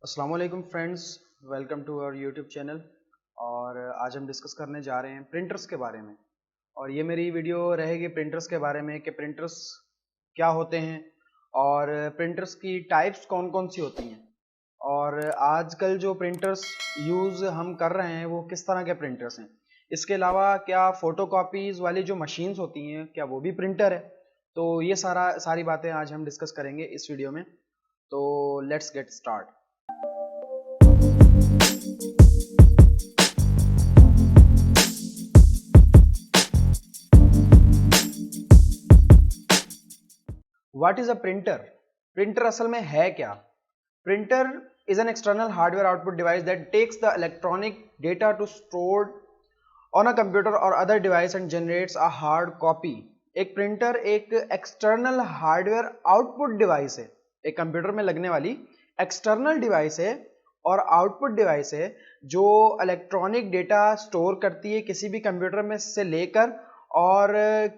अस्सलाम वालेकुम friends, welcome to our YouTube channel. और आज हम डिस्कस करने जा रहे हैं प्रिंटर्स के बारे में। और ये मेरी वीडियो रहेगी प्रिंटर्स के बारे में कि प्रिंटर्स क्या होते हैं और प्रिंटर्स की टाइप्स कौन कौन सी होती हैं और आजकल जो प्रिंटर्स यूज़ हम कर रहे हैं वो किस तरह के प्रिंटर्स हैं। इसके अलावा क्या फ़ोटोकॉपीज़ वाली जो मशीन्स होती हैं क्या वो भी प्रिंटर है। तो ये सारी बातें आज हम डिस्कस करेंगे इस वीडियो में। तो let's get start. What is a printer? Printer असल में है क्या? Printer is an external hardware output device that takes the electronic data to stored on a computer और other device and generates a hard copy. एक printer एक external hardware output device है, एक computer में लगने वाली एक्सटर्नल डिवाइस है और आउटपुट डिवाइस है जो इलेक्ट्रॉनिक डेटा स्टोर करती है किसी भी कंप्यूटर में से लेकर और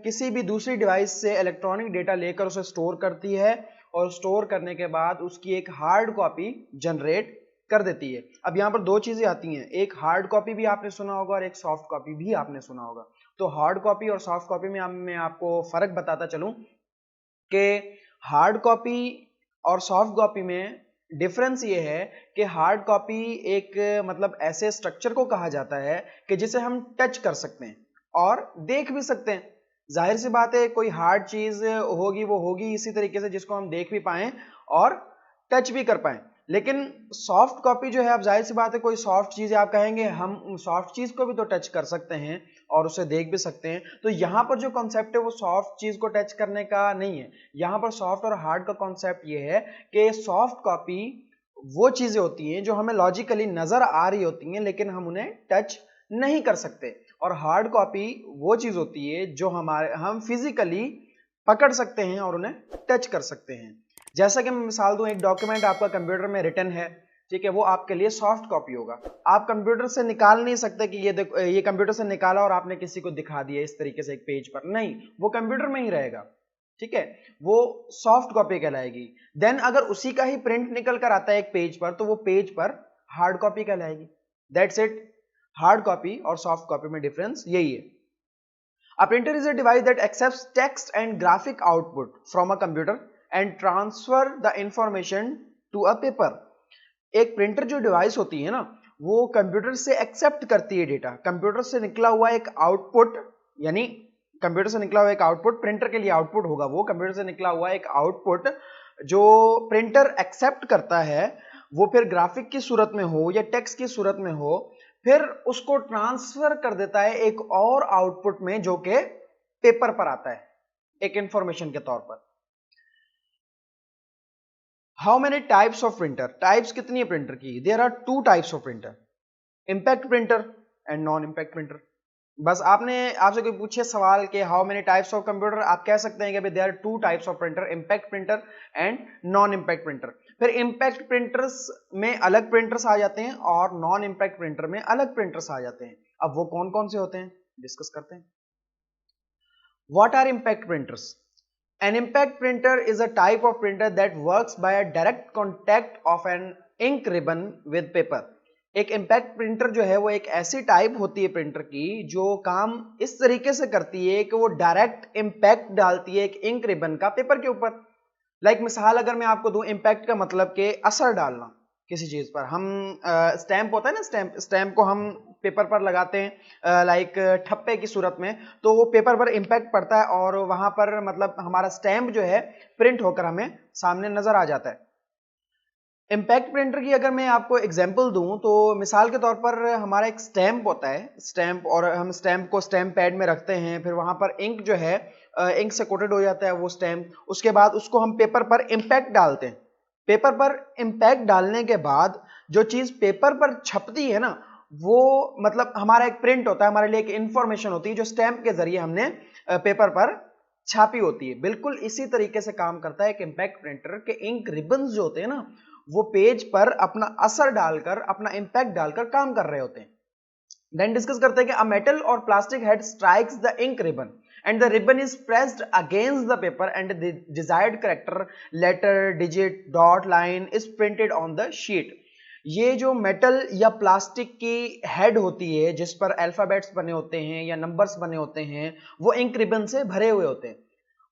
किसी भी दूसरी डिवाइस से इलेक्ट्रॉनिक डेटा लेकर उसे स्टोर करती है और स्टोर करने के बाद उसकी एक हार्ड कॉपी जनरेट कर देती है। अब यहाँ पर दो चीजें आती हैं, एक हार्ड कॉपी भी आपने सुना होगा और एक सॉफ्ट कॉपी भी आपने सुना होगा। तो हार्ड कॉपी और सॉफ्ट कॉपी में मैं आपको फर्क बताता चलूं कि हार्ड कॉपी और सॉफ्ट कॉपी में डिफरेंस ये है कि हार्ड कॉपी एक मतलब ऐसे स्ट्रक्चर को कहा जाता है कि जिसे हम टच कर सकते हैं और देख भी सकते हैं। जाहिर सी बात है, कोई हार्ड चीज होगी वो होगी इसी तरीके से जिसको हम देख भी पाएं और टच भी कर पाएं। लेकिन सॉफ्ट कॉपी जो है, अब जाहिर सी बात है कोई सॉफ्ट चीज है, आप कहेंगे हम सॉफ्ट चीज को भी तो टच कर सकते हैं और उसे देख भी सकते हैं। तो यहां पर जो कॉन्सेप्ट है वो सॉफ्ट चीज को टच करने का नहीं है। यहां पर सॉफ्ट और हार्ड का कॉन्सेप्ट ये है कि सॉफ्ट कॉपी वो चीजें होती हैं जो हमें लॉजिकली नजर आ रही होती हैं लेकिन हम उन्हें टच नहीं कर सकते, और हार्ड कॉपी वो चीज होती है जो हम फिजिकली पकड़ सकते हैं और उन्हें टच कर सकते हैं। जैसा कि मैं मिसाल दूं, एक डॉक्यूमेंट आपका कंप्यूटर में रिटन है, ठीक है, वो आपके लिए सॉफ्ट कॉपी होगा। आप कंप्यूटर से निकाल नहीं सकते कि ये देखो, ये कंप्यूटर से निकाला और आपने किसी को दिखा दिया इस तरीके से एक पेज पर, नहीं, वो कंप्यूटर में ही रहेगा, ठीक है, वो सॉफ्ट कॉपी कहलाएगी। देन अगर उसी का ही प्रिंट निकल कर आता है एक पेज पर तो वो पेज पर हार्ड कॉपी कहलाएगी। That's it. हार्ड कॉपी और सॉफ्ट कॉपी में डिफरेंस यही है। A printer is a device that accepts text and graphic output from a computer and transfer the information to a paper। एक printer जो device होती है ना, वो कंप्यूटर से एक्सेप्ट करती है डेटा। कंप्यूटर से निकला हुआ एक आउटपुट, यानी कंप्यूटर से निकला हुआ एक आउटपुट प्रिंटर के लिए आउटपुट होगा। वो कंप्यूटर से निकला हुआ एक आउटपुट जो प्रिंटर एक्सेप्ट करता है, वो फिर ग्राफिक की सूरत में हो या टेक्स्ट की सूरत में हो, फिर उसको ट्रांसफर कर देता है एक और आउटपुट में जो कि पेपर पर आता है एक इंफॉर्मेशन के तौर पर। How many types of printer? Types कितनी है प्रिंटर की? There are two types of printer, impact printer and non impact printer. बस आपसे कोई पूछे सवाल कि how many types of computer, आप कह सकते हैं कि there are two types of printer, impact printer and non impact printer. फिर इंपैक्ट प्रिंटर्स में अलग प्रिंटर्स आ जाते हैं और नॉन इंपैक्ट प्रिंटर में अलग प्रिंटर्स आ जाते हैं। अब वो कौन कौन से होते हैं डिस्कस करते हैं। What are impact printers? An impact printer is a type of printer that works by a direct contact of an ink ribbon with paper। एक इम्पैक्ट प्रिंटर जो है वो एक ऐसी टाइप होती है प्रिंटर की जो काम इस तरीके से करती है कि वो डायरेक्ट इम्पैक्ट डालती है एक इंक रिबन का पेपर के ऊपर। लाइक मिसाल अगर मैं आपको दूं, इम्पैक्ट का मतलब कि असर डालना किसी चीज पर। हम स्टैंप होता है ना, स्टैंप को हम पेपर पर लगाते हैं लाइक ठप्पे की सूरत में, तो वो पेपर पर इम्पैक्ट पड़ता है और वहां पर मतलब हमारा स्टैंप जो है प्रिंट होकर हमें सामने नजर आ जाता है। इम्पैक्ट प्रिंटर की अगर मैं आपको एग्जांपल दूं तो मिसाल के तौर पर हमारा एक स्टैंप होता है, स्टैंप, और हम स्टैंप को स्टैंप पैड में रखते हैं, फिर वहां पर इंक जो है इंक से कोटेड हो जाता है वो स्टैंप। उसके बाद उसको हम पेपर पर इम्पैक्ट डालते हैं। पेपर पर इम्पैक्ट डालने के बाद जो चीज पेपर पर छपती है ना, वो मतलब हमारा एक प्रिंट होता है, हमारे लिए एक इंफॉर्मेशन होती है जो स्टैंप के जरिए हमने पेपर पर छापी होती है। बिल्कुल इसी तरीके से काम करता है एक इम्पैक्ट प्रिंटर के इंक रिबन्स जो होते हैं ना, वो पेज पर अपना असर डालकर, अपना इंपैक्ट डालकर काम कर रहे होते हैं। देन डिस्कस करते हैं कि अ मेटल और plastic head strikes the ink ribbon and the ribbon is pressed against the paper and the desired character, letter, digit, dot, line is printed on the sheet। ये जो metal या plastic की head होती है जिस पर alphabets बने होते हैं या नंबर्स बने होते हैं, वो इंक रिबन से भरे हुए होते हैं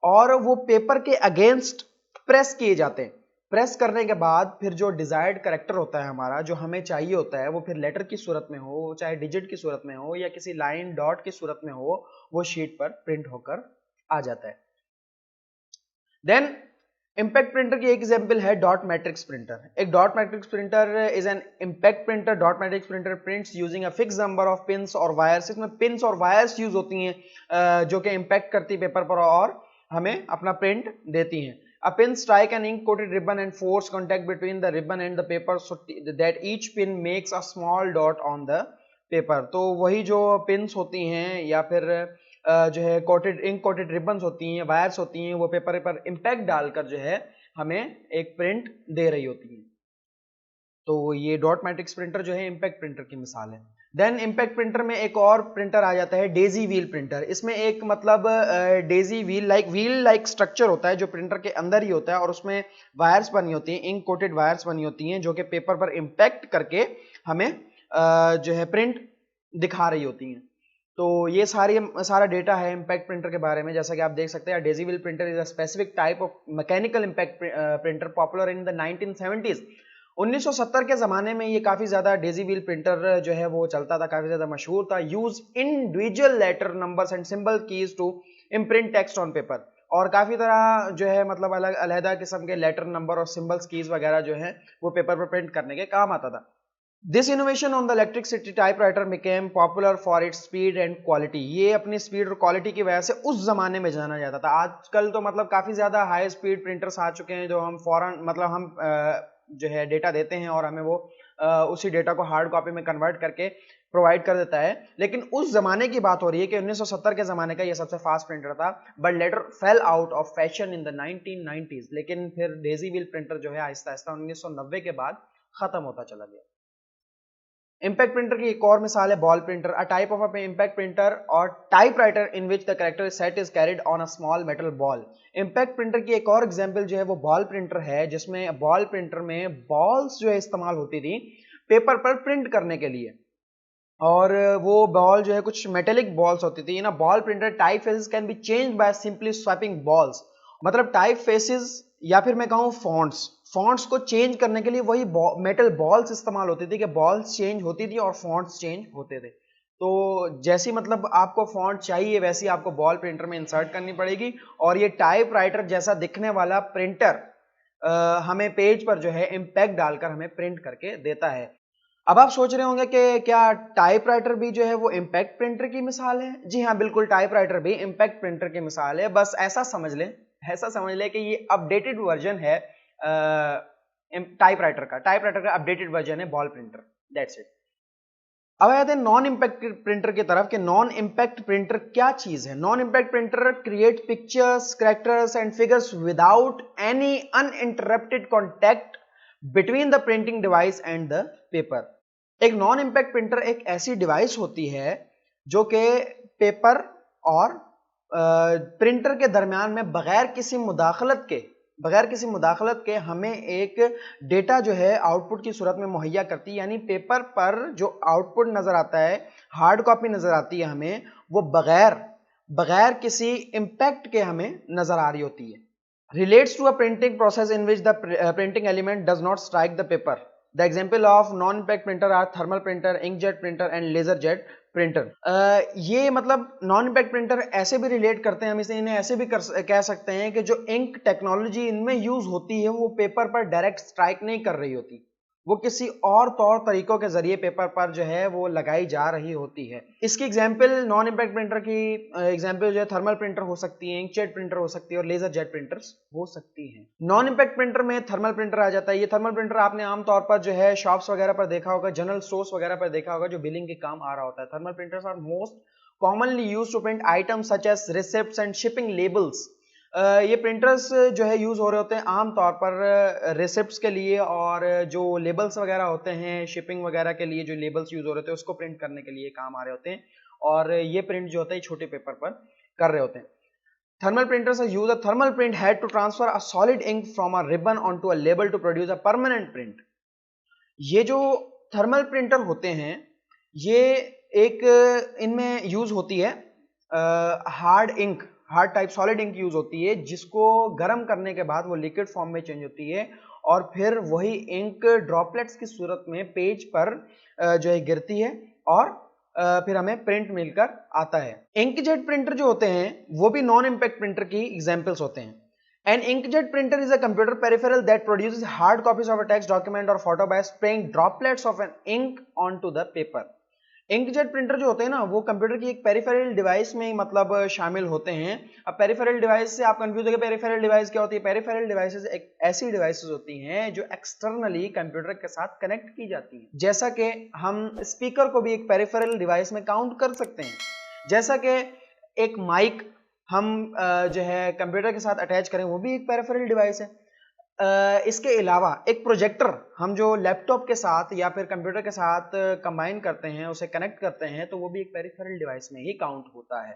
और वो पेपर के अगेंस्ट प्रेस किए जाते हैं। प्रेस करने के बाद फिर जो डिजायर्ड करेक्टर होता है हमारा, जो हमें चाहिए होता है, वो फिर लेटर की सूरत में हो, चाहे डिजिट की सूरत में हो या किसी लाइन डॉट की सूरत में हो, वो शीट पर प्रिंट होकर आ जाता है। देन इम्पैक्ट प्रिंटर की एक एग्जांपल है डॉट मैट्रिक्स प्रिंटर। एक dot matrix printer is an impact printer. Dot matrix printer prints using a fix number of pins और वायर्स। इसमें पिन्स और वायर्स यूज होती हैं जो कि इम्पैक्ट करती है पेपर पर और हमें अपना प्रिंट देती हैं। A pin strike an ink coated ribbon and force contact between the ribbon and the paper so that each pin makes a small dot on the paper। तो वही जो पिन्स होती हैं या फिर जो है कोटेड इंक कोटेड रिबन्स होती हैं, वायर्स होती हैं, वो पेपर पर इम्पैक्ट डालकर जो है हमें एक प्रिंट दे रही होती है। तो ये डॉट मैट्रिक्स प्रिंटर जो है इम्पैक्ट प्रिंटर की मिसाल है। देन इम्पैक्ट प्रिंटर में एक और प्रिंटर आ जाता है डेजी व्हील प्रिंटर। इसमें एक मतलब डेजी व्हील लाइक स्ट्रक्चर होता है जो प्रिंटर के अंदर ही होता है और उसमें वायर्स बनी होती हैं, इंक कोटेड वायर्स बनी होती हैं जो कि पेपर पर इम्पैक्ट करके हमें जो है प्रिंट दिखा रही होती हैं। तो ये सारा डेटा है इम्पैक्ट प्रिंटर के बारे में। जैसा कि आप देख सकते हैं, Daisy wheel printer is a specific type of mechanical impact printer popular in the 1970s। 1970 के ज़माने में ये काफ़ी ज़्यादा डेजी व्हील प्रिंटर जो है वो चलता था, काफ़ी ज़्यादा मशहूर था। Use individual letter numbers and symbol keys to imprint text on paper. और काफ़ी तरह जो है मतलब अलग अलहदा किस्म के लेटर नंबर और सिंबल्स कीज वगैरह जो है वो पेपर पर प्रिंट करने के काम आता था। This innovation on the electricity typewriter became popular for its speed and quality. ये अपनी स्पीड और क्वालिटी की वजह से उस जमाने में जाना जाता था। आजकल तो मतलब काफ़ी ज़्यादा हाई स्पीड प्रिंटर्स आ चुके हैं जो हम फौरन मतलब हम जो है डेटा देते हैं और हमें वो उसी डेटा को हार्ड कॉपी में कन्वर्ट करके प्रोवाइड कर देता है। लेकिन उस जमाने की बात हो रही है कि 1970 के जमाने का ये सबसे फास्ट प्रिंटर था, but later fail out of fashion in the 1990s। लेकिन फिर डेजी व्हील प्रिंटर जो है आहिस्ता आहिस्ता 1990 के बाद खत्म होता चला गया। इम्पैक्ट प्रिंटर की एक और मिसाल है ball printer. A type of impact printer और typewriter in which the character set is carried on a small metal ball. Impact printer की एक और एग्जांपल जो है वो बॉल प्रिंटर है, जिसमें बॉल प्रिंटर में बॉल्स जो है इस्तेमाल होती थी पेपर पर प्रिंट करने के लिए। और वो बॉल जो है कुछ मेटेलिक बॉल्स होती थी। In a ball printer type faces can be changed by simply swapping balls. मतलब टाइप फेसेस या फिर मैं कहूँ फॉन्ट्स को चेंज करने के लिए वही मेटल बॉल्स इस्तेमाल होती थी कि बॉल्स चेंज होती थी और फॉन्ट्स चेंज होते थे। तो जैसी मतलब आपको फॉन्ट चाहिए वैसी आपको बॉल प्रिंटर में इंसर्ट करनी पड़ेगी और ये टाइपराइटर जैसा दिखने वाला प्रिंटर हमें पेज पर जो है इम्पैक्ट डालकर हमें प्रिंट करके देता है। अब आप सोच रहे होंगे कि क्या टाइपराइटर भी जो है वो इम्पैक्ट प्रिंटर की मिसाल है? जी हाँ, बिल्कुल, टाइपराइटर भी इम्पैक्ट प्रिंटर की मिसाल है। बस ऐसा समझ लें कि ये अपडेटेड वर्जन है टाइपराइटर का अपडेटेड वर्जन है बॉल प्रिंटर। That's it. अब आते हैं नॉन इम्पैक्ट प्रिंटर की तरफ कि नॉन इम्पैक्ट प्रिंटर क्या चीज है। Non impact printer create pictures, characters and figures without any uninterrupted contact between the printing device and the paper. एक नॉन इम्पैक्ट प्रिंटर एक ऐसी डिवाइस होती है जो कि पेपर और प्रिंटर के दरमियान में बगैर किसी मुदाखलत के हमें एक डेटा जो है आउटपुट की सूरत में मुहैया करती है। यानी पेपर पर जो आउटपुट नजर आता है, हार्ड कॉपी नजर आती है हमें, वो बगैर किसी इम्पैक्ट के हमें नजर आ रही होती है। Relates to a printing process in which the printing element does not strike the paper. The example of non-impact printer are thermal printer, inkjet printer and laserjet printer. ये मतलब नॉन इम्पैक्ट प्रिंटर ऐसे भी relate करते हैं हम इसे, इन्हें ऐसे भी कह सकते हैं कि जो इंक टेक्नोलॉजी इनमें यूज होती है वो पेपर पर डायरेक्ट स्ट्राइक नहीं कर रही होती, वो किसी और तौर तरीकों के जरिए पेपर पर जो है वो लगाई जा रही होती है। इसकी एग्जांपल नॉन इम्पैक्ट प्रिंटर की एग्जांपल जो है थर्मल प्रिंटर हो सकती है, इंकजेट प्रिंटर हो सकती है और लेजर जेट प्रिंटर्स हो सकती हैं। नॉन इम्पैक्ट प्रिंटर में थर्मल प्रिंटर आ जाता है। ये थर्मल प्रिंटर आपने आमतौर पर जो है शॉप्स वगैरह पर देखा होगा, जनरल स्टोर्स वगैरह पर देखा होगा, जो बिलिंग के काम आ रहा होता है। Thermal printers are most commonly used to print items such as receipts and shipping labels. ये प्रिंटर्स जो है यूज हो रहे होते हैं आमतौर पर रिसिप्ट्स के लिए, और जो लेबल्स वगैरह होते हैं शिपिंग वगैरह के लिए जो लेबल्स यूज हो रहे होते हैं उसको प्रिंट करने के लिए काम आ रहे होते हैं। और ये प्रिंट जो होता है छोटे पेपर पर कर रहे होते हैं। Thermal printers use a thermal print head to transfer a solid ink from a ribbon onto a label to produce a permanent print. ये जो थर्मल प्रिंटर होते हैं ये एक इनमें यूज होती है hard ink, hard type solid ink use होती है, जिसको गर्म करने के बाद वो लिक्विड फॉर्म में चेंज होती है और फिर वही इंक ड्रॉपलेट्स की सूरत में पेज पर जो है गिरती है और फिर हमें प्रिंट मिलकर आता है। इंकजेट प्रिंटर जो होते हैं वो भी नॉन इंपैक्ट प्रिंटर की एग्जांपल्स होते हैं। An inkjet printer is a computer peripheral that produces hard copies of a text document or photo by spraying droplets of an ink onto the paper. Inkjet printer जो होते हैं ना वो computer की एक पेरिफेरल डिवाइस में ही मतलब शामिल होते हैं। अब पेरिफेरल डिवाइस से आप कंफ्यूज हो गए, पेरिफेरल डिवाइस क्या होती है? पेरिफेरल डिवाइसेस एक ऐसी डिवाइसेस होती हैं जो एक्सटर्नली कंप्यूटर के साथ कनेक्ट की जाती हैं। जैसा कि हम स्पीकर को भी एक पेरिफेरल डिवाइस में काउंट कर सकते हैं, जैसा कि एक माइक हम जो है कंप्यूटर के साथ अटैच करें वो भी एक पेरिफेरल डिवाइस है। इसके अलावा एक प्रोजेक्टर हम जो लैपटॉप के साथ या फिर कंप्यूटर के साथ कंबाइन करते हैं, उसे कनेक्ट करते हैं, तो वो भी एक पेरिफेरल डिवाइस में ही काउंट होता है।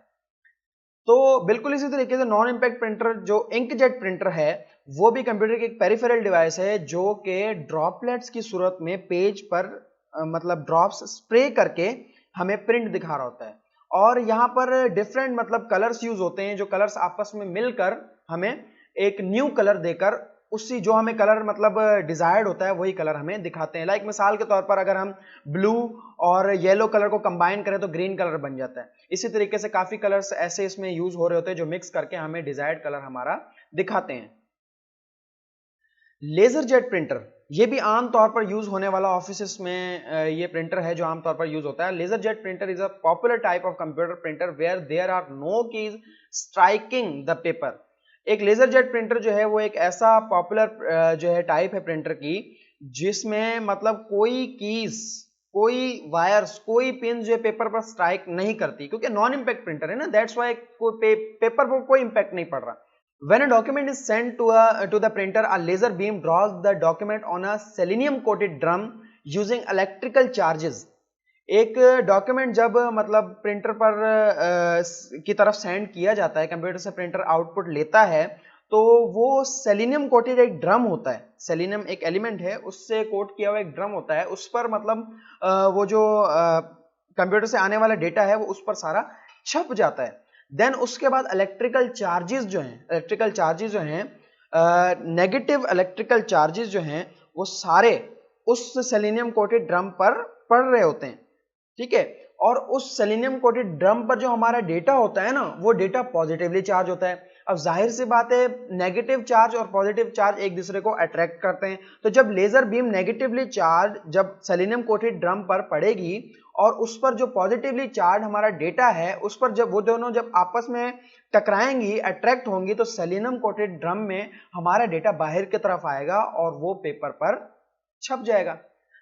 तो बिल्कुल इसी तरीके से नॉन इंपैक्ट प्रिंटर जो इंकजेट प्रिंटर है वो भी कंप्यूटर की एक पेरिफेरल डिवाइस है जो कि ड्रॉपलेट्स की सूरत में पेज पर मतलब ड्रॉप्स स्प्रे करके हमें प्रिंट दिखा रहा होता है। और यहाँ पर डिफरेंट मतलब कलर्स यूज होते हैं, जो कलर्स आपस में मिलकर हमें एक न्यू कलर देकर उसी जो हमें कलर मतलब डिजायर्ड होता है वही कलर हमें दिखाते हैं। लाइक मिसाल के तौर पर अगर हम ब्लू और येलो कलर को कंबाइन करें तो ग्रीन कलर बन जाता है। इसी तरीके से काफी कलर्स ऐसे इसमें यूज हो रहे होते हैं जो मिक्स करके हमें डिजायर्ड कलर हमारा दिखाते हैं। लेजर जेट प्रिंटर ये भी आम तौर पर यूज होने वाला ऑफिस में ये प्रिंटर है जो आम तौर पर यूज होता है। Laser jet printer is a popular type of computer printer where there are no keys striking the paper. एक लेजर जेट प्रिंटर जो है वो एक ऐसा पॉपुलर जो है टाइप है प्रिंटर की जिसमें मतलब कोई कीज, कोई वायर्स, कोई पिन जो है पेपर पर स्ट्राइक नहीं करती, क्योंकि नॉन इंपैक्ट प्रिंटर है ना, दैट्स वाई पेपर पर कोई इंपैक्ट नहीं पड़ रहा। When a document is sent to the printer, a laser beam draws the document on a selenium coated drum using electrical charges. एक डॉक्यूमेंट जब मतलब प्रिंटर पर की तरफ सेंड किया जाता है, कंप्यूटर से प्रिंटर आउटपुट लेता है, तो वो सेलिनियम कोटेड एक ड्रम होता है। सेलिनियम एक एलिमेंट है, उससे कोट किया हुआ एक ड्रम होता है, उस पर मतलब वो जो कंप्यूटर से आने वाला डेटा है वो उस पर सारा छप जाता है। देन उसके बाद इलेक्ट्रिकल चार्जेस जो हैं नेगेटिव इलेक्ट्रिकल चार्जेस जो हैं वो सारे उस सेलेनियम कोटेड ड्रम पर पड़ रहे होते हैं, ठीक है। और उस सेलेनियम कोटेड ड्रम पर जो हमारा डेटा होता है ना वो डेटा पॉजिटिवली चार्ज होता है। अब जाहिर सी बात है नेगेटिव चार्ज और पॉजिटिव चार्ज एक दूसरे को अट्रैक्ट करते हैं, तो जब लेजर बीम नेगेटिवली चार्ज जब सेलेनियम कोटेड ड्रम पर पड़ेगी और उस पर जो पॉजिटिवली चार्ज हमारा डेटा है उस पर जब वो दोनों जब आपस में टकराएंगी, अट्रैक्ट होंगी, तो सेलेनियम कोटेड ड्रम में हमारा डेटा बाहर की तरफ आएगा और वो पेपर पर छप जाएगा।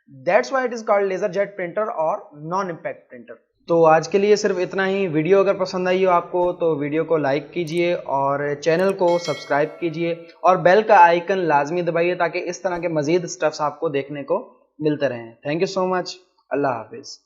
That's why it is called laser jet printer और नॉन इंपैक्ट प्रिंटर। तो आज के लिए सिर्फ इतना ही। वीडियो अगर पसंद आई हो आपको तो वीडियो को लाइक कीजिए और चैनल को सब्सक्राइब कीजिए और बेल का आइकन लाजमी दबाइए ताकि इस तरह के मजीद स्टफ्स आपको देखने को मिलते रहें। Thank you so much. Allah Hafiz.